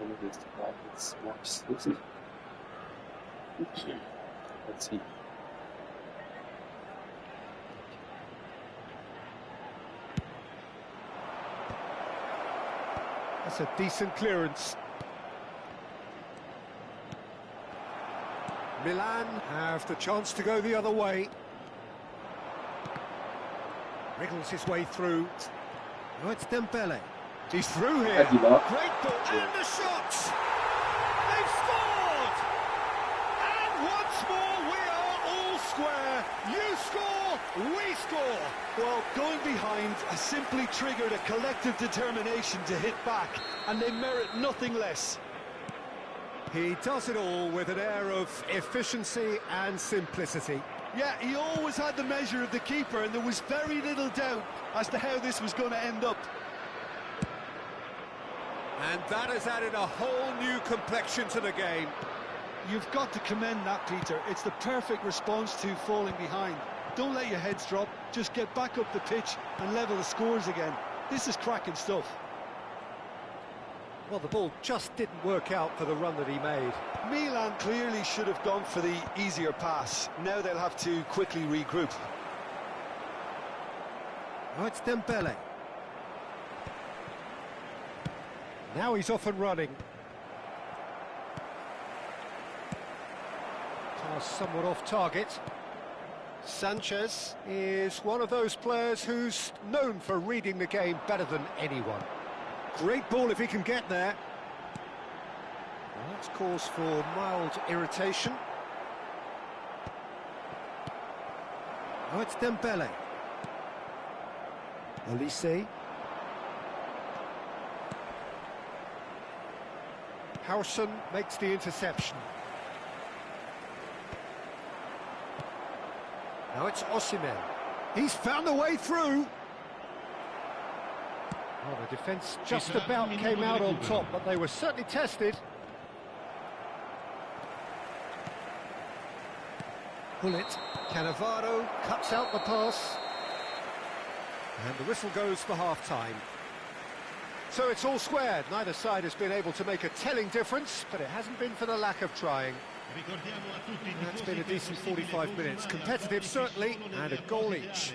one of these devices more exclusive. Let's see. That's a decent clearance. Milan have the chance to go the other way. Wriggles his way through. Now it's Dembele. He's through here. Great ball. And the shot! They've scored! And once more we are all square. You score, we score. Well, going behind has simply triggered a collective determination to hit back, and they merit nothing less. He does it all with an air of efficiency and simplicity. Yeah, he always had the measure of the keeper, and there was very little doubt as to how this was going to end up. And that has added a whole new complexion to the game. You've got to commend that, Peter. It's the perfect response to falling behind. Don't let your heads drop, just get back up the pitch and level the scores again. This is cracking stuff. Well, the ball just didn't work out for the run that he made. Milan clearly should have gone for the easier pass. Now they'll have to quickly regroup. Now it's Dembele. Now he's off and running. Pass somewhat off target. Sanchez is one of those players who's known for reading the game better than anyone. Great ball if he can get there. Well, that's cause for mild irritation. Now it's Dembele. Olise. Howson makes the interception. Now it's Osimhen. He's found a way through. Oh, the defence just about came out on top, but they were certainly tested. Bullet. Cannavaro cuts out the pass. And the whistle goes for half-time. So it's all squared. Neither side has been able to make a telling difference, but it hasn't been for the lack of trying. That's been a decent 45 minutes. Competitive, certainly, and a goal each.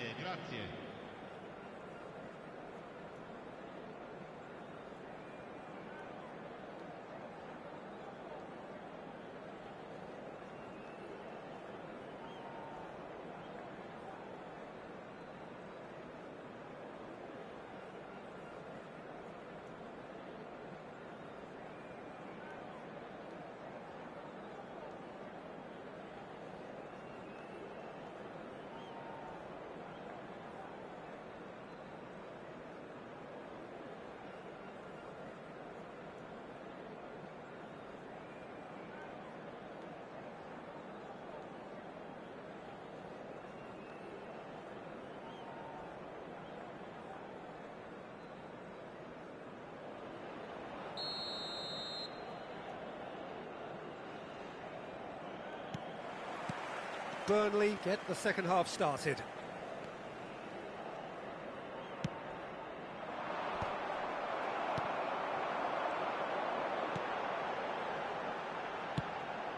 Burnley get the second half started.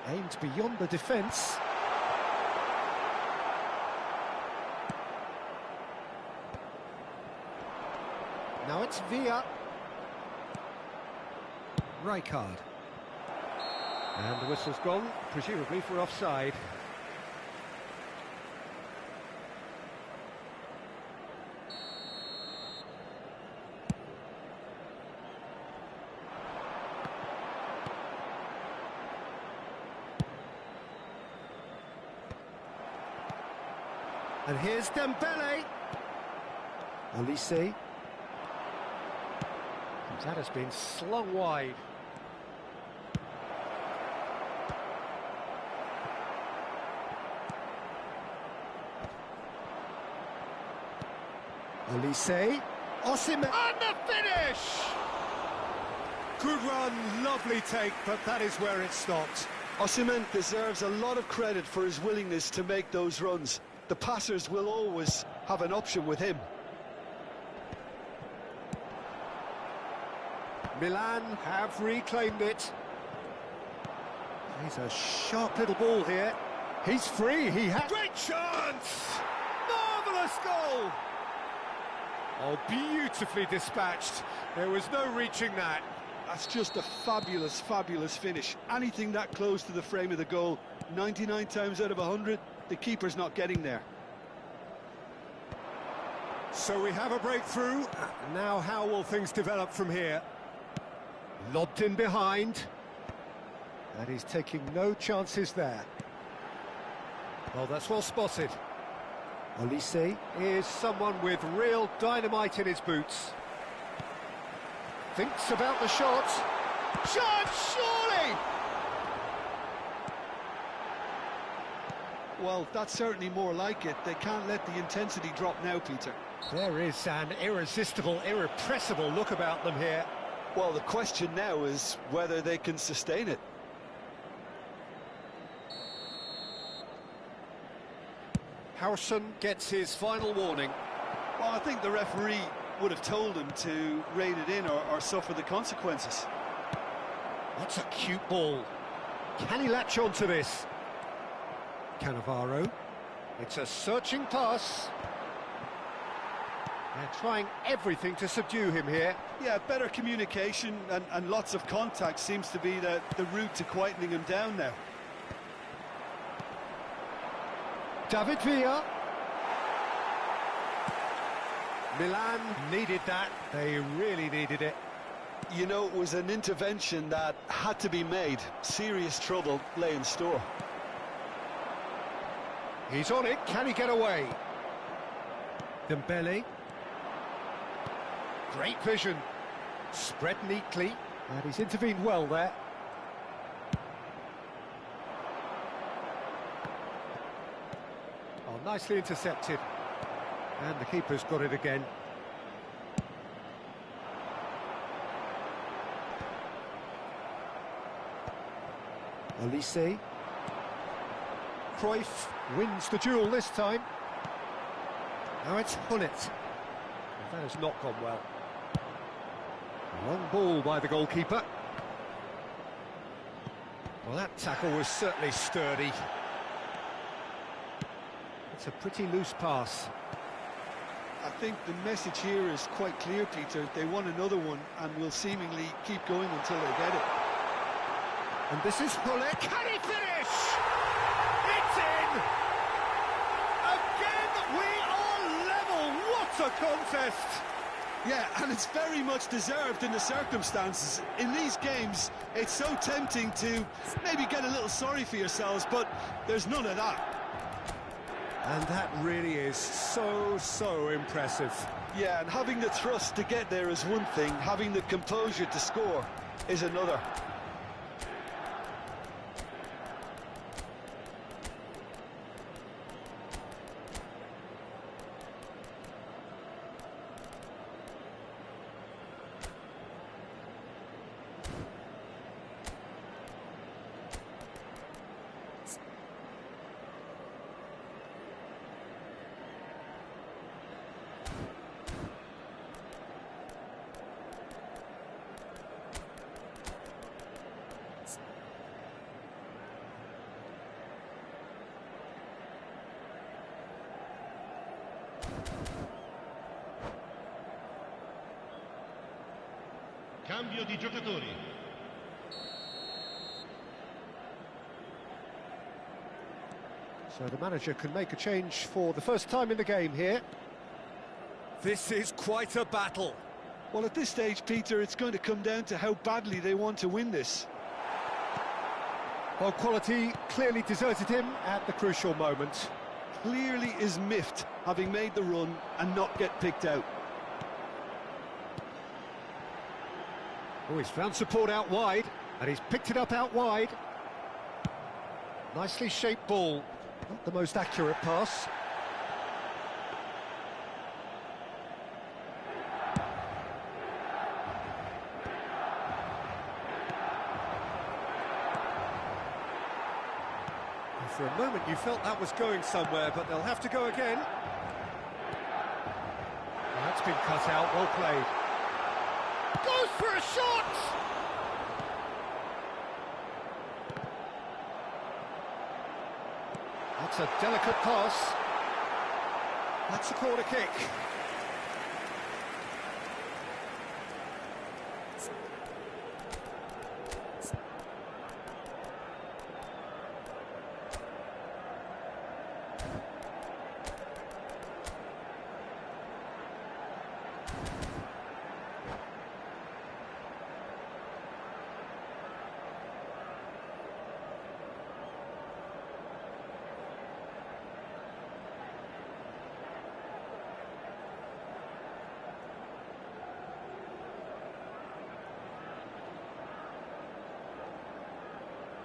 Aimed beyond the defence. Now it's Villa. Rijkaard. And the whistle's gone, presumably for offside. And here's Dembele. Olise. That has been slung wide. Olise. Osimhen. And the finish! Good run, lovely take, but that is where it stopped. Osimhen deserves a lot of credit for his willingness to make those runs. The passers will always have an option with him. Milan have reclaimed it. He's a sharp little ball here. He's free, he has... Great chance! Marvellous goal! Oh, beautifully dispatched. There was no reaching that. That's just a fabulous, fabulous finish. Anything that close to the frame of the goal, 99 times out of 100, the keeper's not getting there. So we have a breakthrough. Now how will things develop from here? Lobbed in behind. And he's taking no chances there. Well, that's well spotted. Olise is someone with real dynamite in his boots. Thinks about the shot. Shot, surely! Well, that's certainly more like it. They can't let the intensity drop now, Peter. There is an irresistible, irrepressible look about them here. Well, the question now is whether they can sustain it. Howson gets his final warning. Well, I think the referee would have told him to rein it in or suffer the consequences. What's a cute ball? Can he latch on to this? Cannavaro. It's a searching pass. They're trying everything to subdue him here. Yeah, better communication and lots of contact seems to be the route to quietening him down now. David Villa. Milan needed that. They really needed it. You know, it was an intervention that had to be made. Serious trouble lay in store. He's on it. Can he get away? Dembele. Great vision. Spread neatly. And he's intervened well there. Oh, nicely intercepted. And the keeper's got it again. Olise. Cruyff wins the duel this time. Now it's Hullet. That has not gone well. Long ball by the goalkeeper. Well, that tackle was certainly sturdy. It's a pretty loose pass. I think the message here is quite clear, Peter. They want another one and will seemingly keep going until they get it. And this is Hullet. Can he finish? It's in! Again, we are level. What a contest! Yeah, and it's very much deserved in the circumstances. In these games, it's so tempting to maybe get a little sorry for yourselves, but there's none of that. And that really is so impressive. Yeah, and having the thrust to get there is one thing, having the composure to score is another. Cambio di giocatori. So the manager can make a change for the first time in the game here. This is quite a battle. Well, at this stage, Peter, it's going to come down to how badly they want to win this. Well, quality clearly deserted him at the crucial moment. Clearly is miffed, having made the run and not get picked out. Oh, he's found support out wide, and he's picked it up out wide. Nicely shaped ball. Not the most accurate pass. For a moment you felt that was going somewhere, but they'll have to go again. Well, that's been cut out, well played. Goes for a shot! That's a delicate pass. That's a corner kick.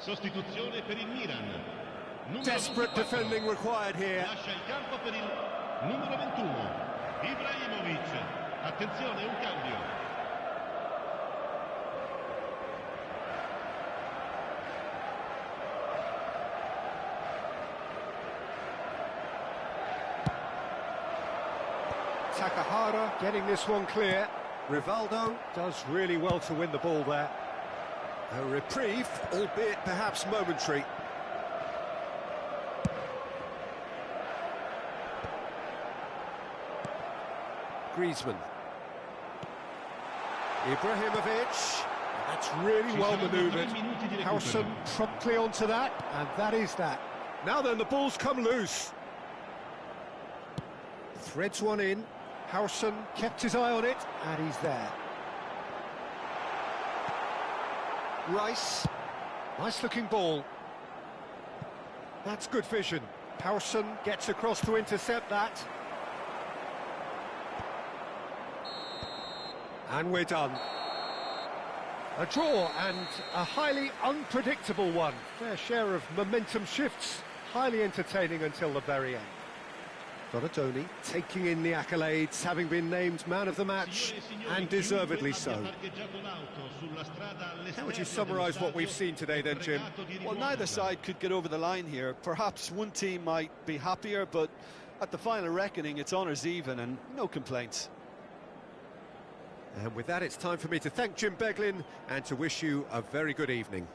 Sostituzione per il Milan. Desperate defending required here. Lascia il campo per il numero 21, Ibrahimovic. Attenzione, un cambio. Takahara getting this one clear. Rivaldo does really well to win the ball there. A reprieve, albeit perhaps momentary. Griezmann. Ibrahimovic. That's really well manoeuvred. Howson promptly onto that, and that is that. Now then, the ball's come loose. Threads one in. Howson kept his eye on it, and he's there. Rice. Nice-looking ball. That's good vision. Howson gets across to intercept that. And we're done. A draw and a highly unpredictable one. Fair share of momentum shifts. Highly entertaining until the very end. Donatoni taking in the accolades, having been named man of the match, and deservedly so. How would you summarise what we've seen today then, Jim? Well, neither side could get over the line here. Perhaps one team might be happier, but at the final reckoning, it's honours even and no complaints. And with that, it's time for me to thank Jim Beglin and to wish you a very good evening.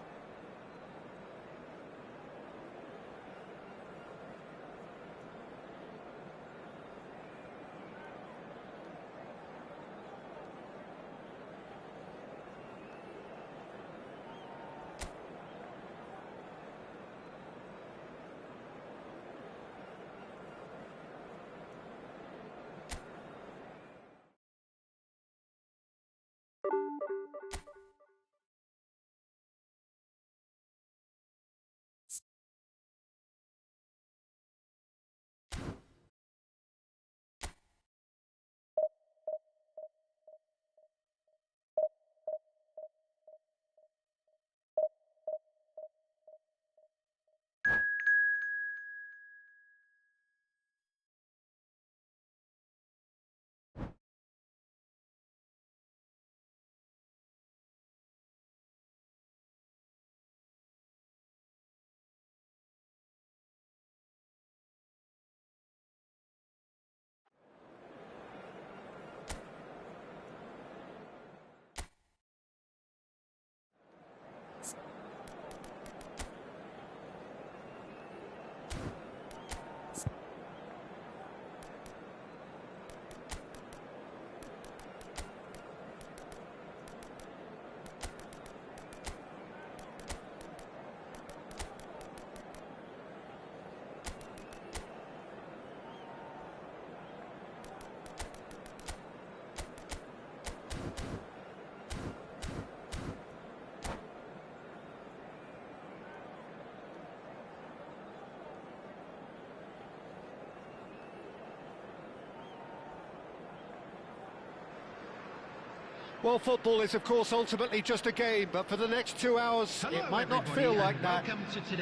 Well, football is, of course, ultimately just a game, but for the next 2 hours, it might not feel like that.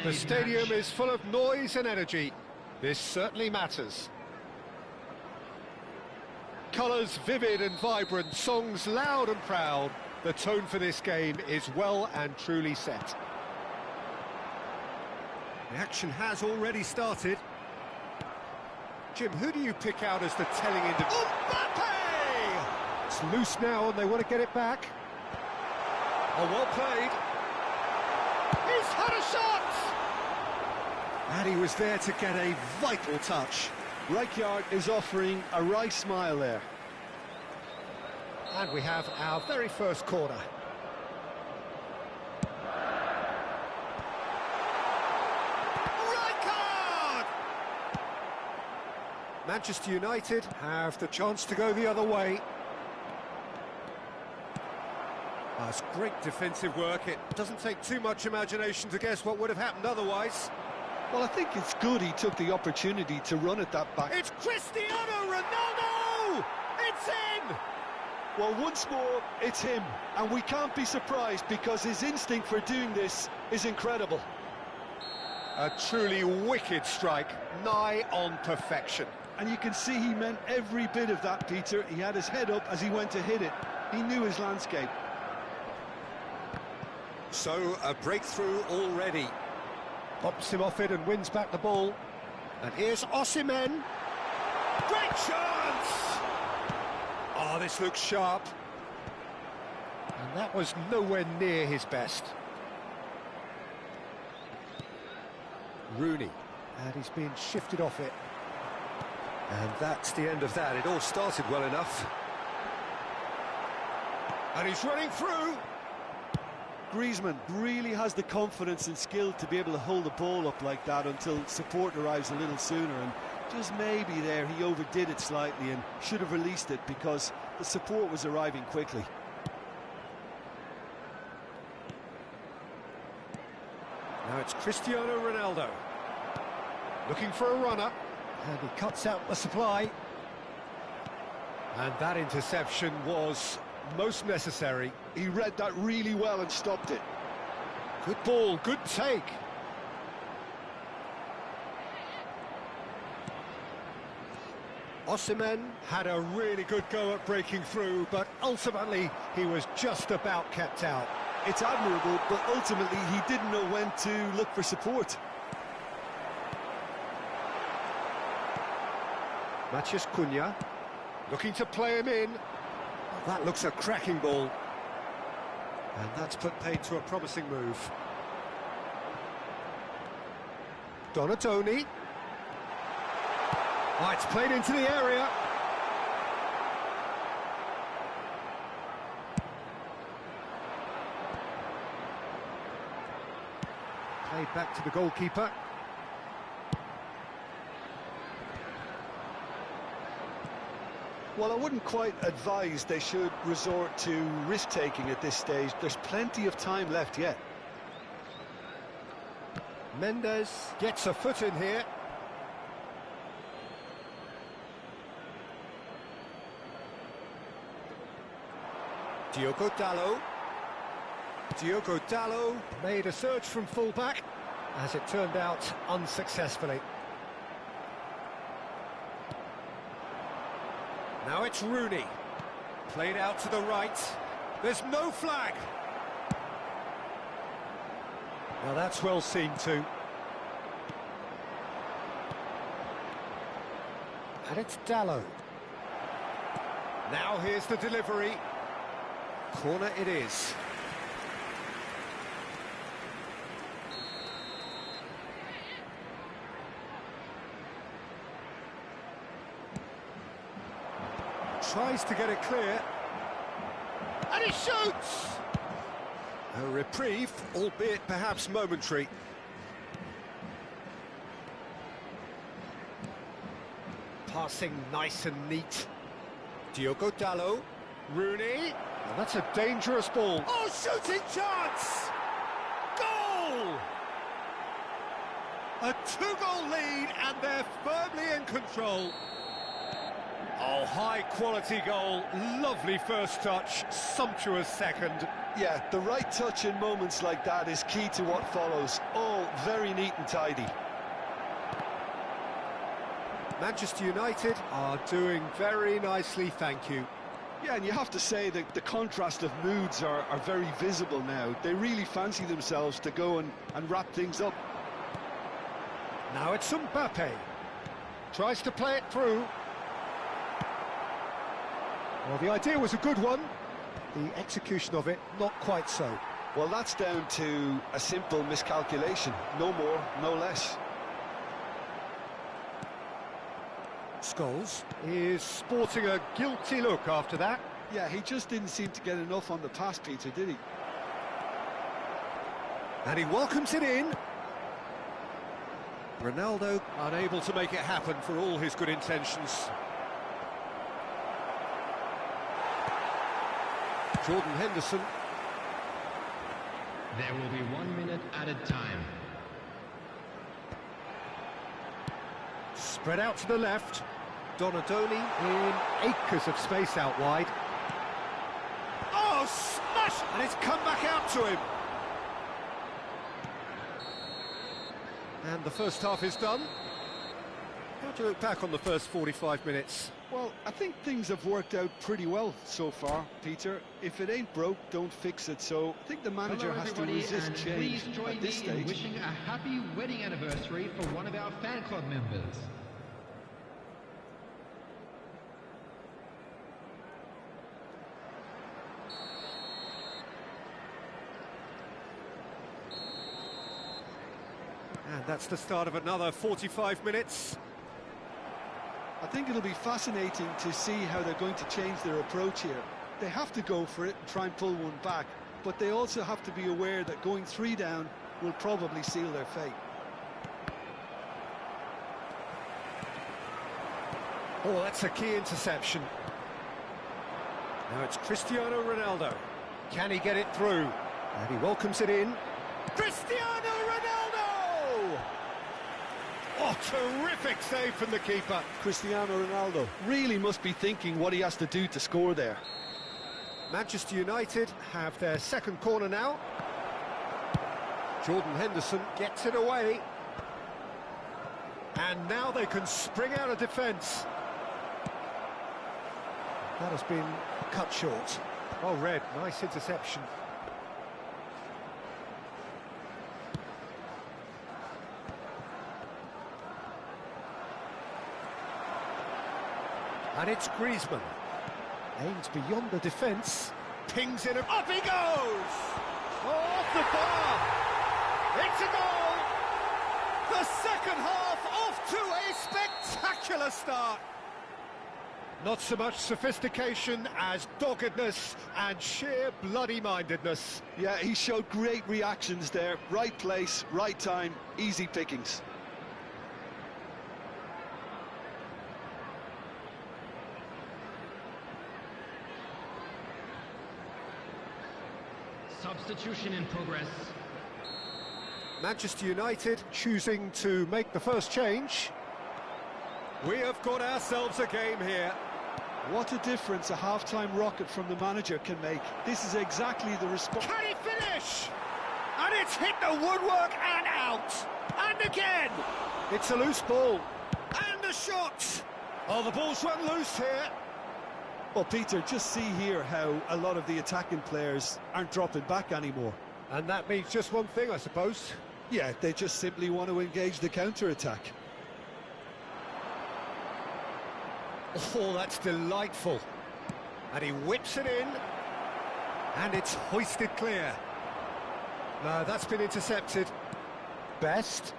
The stadium is full of noise and energy. This certainly matters. Colours vivid and vibrant, songs loud and proud. The tone for this game is well and truly set. The action has already started. Jim, who do you pick out as the telling individual? Mbappe! It's loose now and they want to get it back. Oh, well played. He's had a shot! And he was there to get a vital touch. Rijkaard is offering a wry smile there. And we have our very first corner. Rijkaard! Manchester United have the chance to go the other way. That's great defensive work. It doesn't take too much imagination to guess what would have happened otherwise. Well, I think it's good he took the opportunity to run at that back. It's Cristiano Ronaldo! It's in! Well, once more, it's him. And we can't be surprised because his instinct for doing this is incredible. A truly wicked strike, nigh on perfection. And you can see he meant every bit of that, Peter. He had his head up as he went to hit it. He knew his landscape. So, a breakthrough already. Pops him off it and wins back the ball. And here's Osimhen. Great chance! Oh, this looks sharp. And that was nowhere near his best. Rooney. And he's being shifted off it. And that's the end of that. It all started well enough. And he's running through. Griezmann really has the confidence and skill to be able to hold the ball up like that until support arrives a little sooner, and just maybe there he overdid it slightly and should have released it because the support was arriving quickly. Now it's Cristiano Ronaldo looking for a runner, and he cuts out the supply, and that interception was most necessary. He read that really well and stopped it. Good ball, good take. Osimhen had a really good go at breaking through, but ultimately he was just about kept out. It's admirable, but ultimately he didn't know when to look for support. Matheus Cunha looking to play him in. That looks a cracking ball. And that's put paid to a promising move. Donatoni. Oh, it's played into the area. Played back to the goalkeeper. Well, I wouldn't quite advise they should resort to risk-taking at this stage. There's plenty of time left yet. Mendes gets a foot in here. Diogo Dalot. Diogo Dalot made a surge from full-back, as it turned out unsuccessfully. Now it's Rooney. Played out to the right. There's no flag. Now that's well seen too. And it's Dalot. Now here's the delivery. Corner it is. Tries to get it clear. And he shoots! A reprieve, albeit perhaps momentary. Passing nice and neat. Diogo Dalot. Rooney. Well, that's a dangerous ball. Oh, shooting chance! Goal! A two-goal lead, and they're firmly in control. Oh, high-quality goal, lovely first touch, sumptuous second. Yeah, the right touch in moments like that is key to what follows. All very neat and tidy. Manchester United are doing very nicely, thank you. Yeah, and you have to say that the contrast of moods are very visible now. They really fancy themselves to go and wrap things up. Now it's Mbappe. Tries to play it through. Well, the idea was a good one. The execution of it, not quite so. Well, that's down to a simple miscalculation. No more, no less. Scholes is sporting a guilty look after that. Yeah, he just didn't seem to get enough on the pass, Peter, did he? And he welcomes it in. Ronaldo unable to make it happen for all his good intentions. Jordan Henderson. There will be 1 minute added time. Spread out to the left. Donadoni in acres of space out wide. Oh, smash! And it's come back out to him. And the first half is done. How do you look back on the first 45 minutes? Well, I think things have worked out pretty well so far, Peter. If it ain't broke, don't fix it. So I think the manager Hello, has to everybody, resist and change please join at this me in stage. wishing a happy wedding anniversary for one of our fan club members. And that's the start of another 45 minutes. I think it'll be fascinating to see how they're going to change their approach here. They have to go for it and try and pull one back, but they also have to be aware that going 3 down will probably seal their fate. Oh, that's a key interception. Now it's Cristiano Ronaldo. Can he get it through? And he welcomes it in. Cristiano Ronaldo! Oh, terrific save from the keeper. Cristiano Ronaldo really must be thinking what he has to do to score there. Manchester United have their second corner now. Jordan Henderson gets it away. And now they can spring out of defence. That has been cut short. Oh, Red, nice interception. And it's Griezmann. Aims beyond the defence. Pings it, up he goes! Oh, off the bar! It's a goal! The second half off to a spectacular start. Not so much sophistication as doggedness and sheer bloody-mindedness. Yeah, he showed great reactions there. Right place, right time, easy pickings. Substitution in progress. Manchester United choosing to make the first change. We have got ourselves a game here. What a difference a half-time rocket from the manager can make. This is exactly the response. Can he finish? And it's hit the woodwork and out. And again. It's a loose ball. And a shot. Oh, the ball's run loose here. Well, Peter, just see here how a lot of the attacking players aren't dropping back anymore. And that means just one thing, I suppose. Yeah, they just simply want to engage the counter-attack. Oh, that's delightful. And he whips it in. And it's hoisted clear. No, that's been intercepted. Best.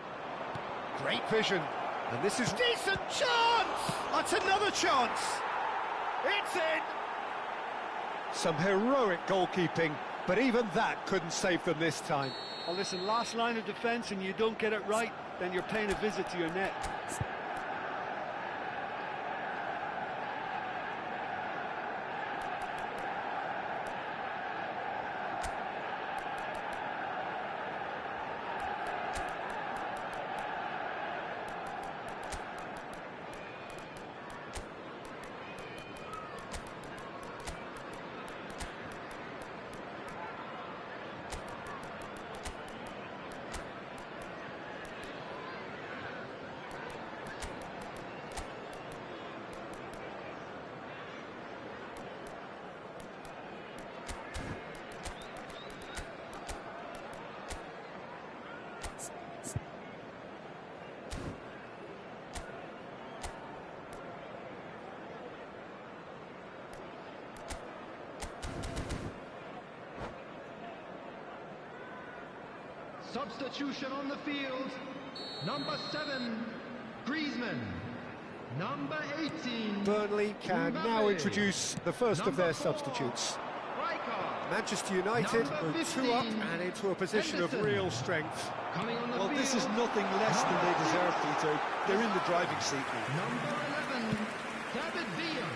Great vision. And this is decent chance! That's another chance! It's in! Some heroic goalkeeping, but even that couldn't save them this time. Well, listen, last line of defence and you don't get it right, then you're paying a visit to your net. Substitution on the field. Number 7, Griezmann. Number 18, Burnley can now introduce the first of their substitutes. Manchester United Number move 2 up and into a position of real strength. coming on the Well, field. this is nothing less than they deserve, Peter. They're in the driving seat now. Number 11, David Villa.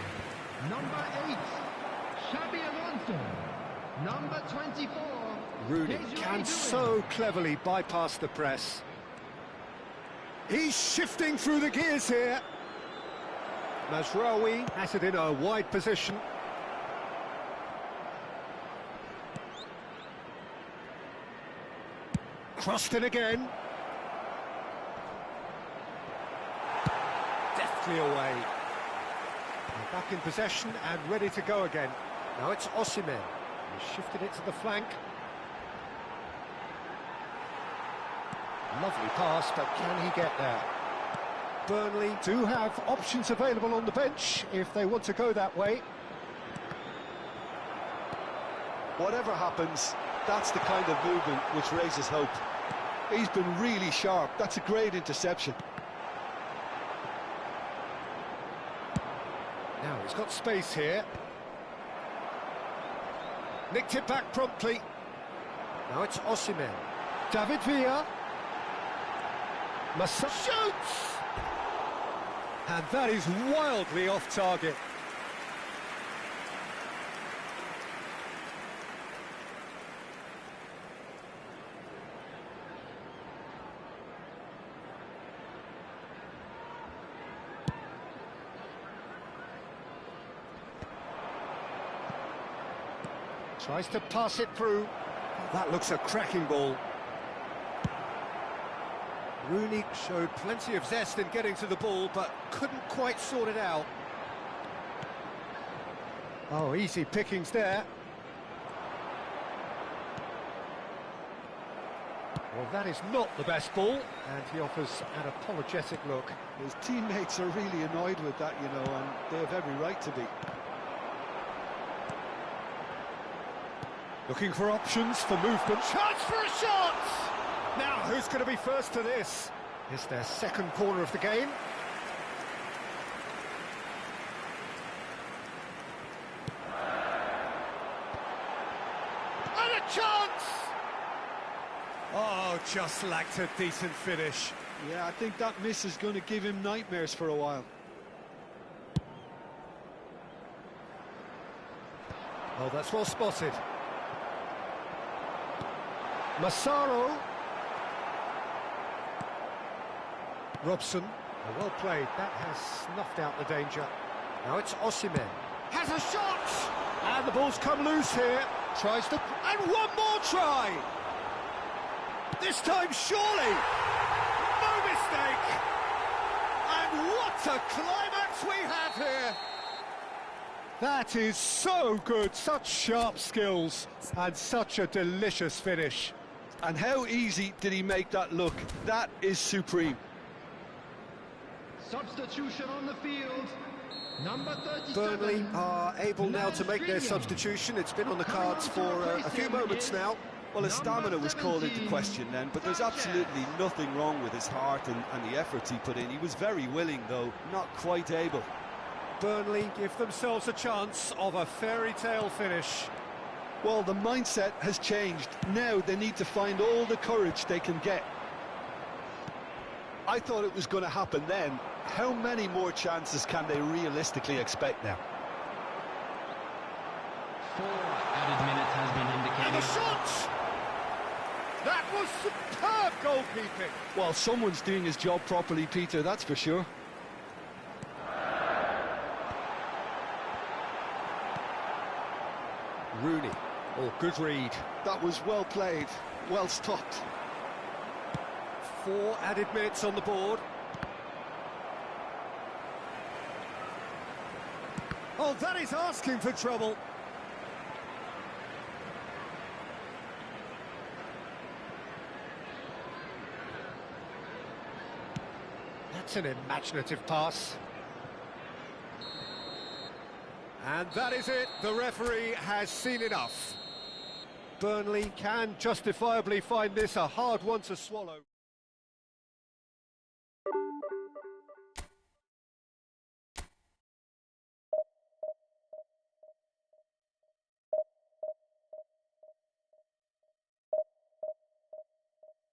Number 8, Xabi Alonso. Number 24, Rooney Desiree can Doué. so cleverly bypass the press. He's shifting through the gears here. Mazraoui has it in a wide position. Crossed in again. Deftly away. They're back in possession and ready to go again. Now it's Osimhen. He's shifted it to the flank. Lovely pass, but can he get there? Burnley do have options available on the bench if they want to go that way. Whatever happens, that's the kind of movement which raises hope. He's been really sharp. That's a great interception. Now he's got space here. Nicked it back promptly. Now it's Osimhen. David Villa. Massa shoots! And that is wildly off target. Tries to pass it through. That looks a cracking ball. Rooney showed plenty of zest in getting to the ball, but couldn't quite sort it out. Oh, easy pickings there. Well, that is not the best ball, and he offers an apologetic look. His teammates are really annoyed with that, you know, and they have every right to be. Looking for options for movement. Chance for a shot! Now, who's going to be first to this? It's their second corner of the game. And a chance! Oh, just lacked a decent finish. Yeah, I think that miss is going to give him nightmares for a while. Oh, that's well spotted. Massaro. Robson, well played, that has snuffed out the danger. Now it's Osimhen. Has a shot! And the ball's come loose here. Tries to... and one more try! This time, surely! No mistake! And what a climax we have here! That is so good, such sharp skills, and such a delicious finish. And how easy did he make that look? That is supreme. Substitution on the field. Number 37. Burnley are able now to make their substitution. It's been on the cards for a few moments now. Well, his stamina was called into question then, but there's absolutely nothing wrong with his heart and the efforts he put in. He was very willing, though, not quite able. Burnley give themselves a chance of a fairy tale finish. Well, the mindset has changed. Now they need to find all the courage they can get. I thought it was going to happen then. How many more chances can they realistically expect now? 4 added minutes has been And indicated. a shot! That was superb goalkeeping. Well, someone's doing his job properly, Peter, that's for sure. Rooney, oh, good read. That was well played, well stopped. 4 added minutes on the board. Oh, that is asking for trouble. That's an imaginative pass. And that is it. The referee has seen enough. Burnley can justifiably find this a hard one to swallow.